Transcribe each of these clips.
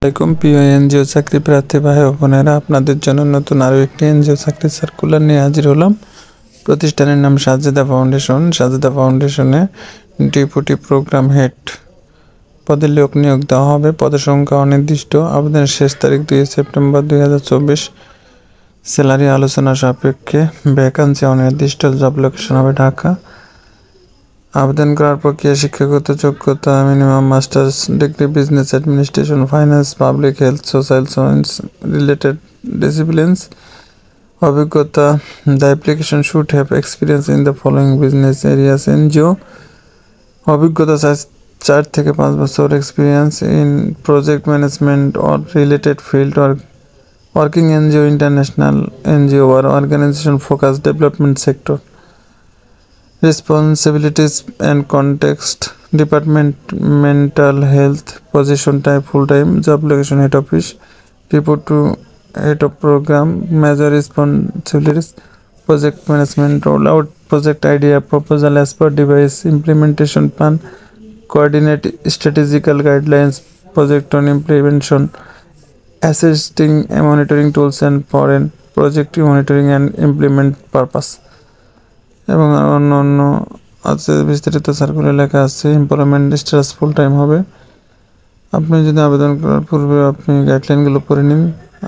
আসসালামাইকুম প্রিয় এনজিও চাকরি প্রার্থী ভাই ও বোনেরা, আপনাদের জন্য নতুন আরও একটি এনজিও চাকরি সার্কুলার নিয়ে হাজির হলাম। প্রতিষ্ঠানের নাম সাজেদা ফাউন্ডেশন। সাজেদা ফাউন্ডেশনে ডেপুটি প্রোগ্রাম হেড পদে লোক নিয়োগ দেওয়া হবে। পদের সংখ্যা অনির্দিষ্ট। আবেদনের শেষ তারিখ 2 সেপ্টেম্বর 2024। স্যালারি আলোচনা সাপেক্ষে। ভ্যাকান্সি অনির্দিষ্ট। জব লোকেশন হবে ঢাকা। আবেদন করার প্রক্রিয়া: শিক্ষাগত যোগ্যতা minimum masters degree, business administration, finance, public health, social science related disciplines. অভিজ্ঞতা: the application should have experience in the following business areas NGO. অভিজ্ঞতা 4 থেকে 5 বছর experience in project management or related field, working NGO, international NGO or organization focused development sector. Responsibilities and context: departmental health, position type full-time, job location head office, report to head of program, major responsibilities, project management, rollout project idea, proposal as per device, implementation plan, coordinate strategical guidelines, project on implementation, assisting monitoring tools and foreign project monitoring and implement purpose এবং অন্য আছে। বিস্তারিত circular লেখা আছে। Employment status full time হবে। আপনি যদি আবেদন করার পূর্বে আপনি গাইডলাইনগুলো পড়ে নিন।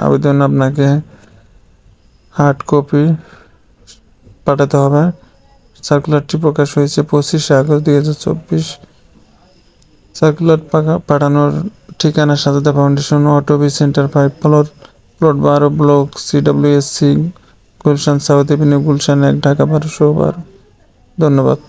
আবেদন আপনাকে হার্ড কপি পাঠাতে হবে। সার্কুলারটি প্রকাশ হয়েছে 25 আগস্ট 2024। সার্কুলার পাঠানোর ঠিকানা: Sajeda foundation, Otobi centre 5 floor, plot 12, block CWSC, Gulshan south Avenue, Gulshan 1, Dhaka 1212। ধন্যবাদ।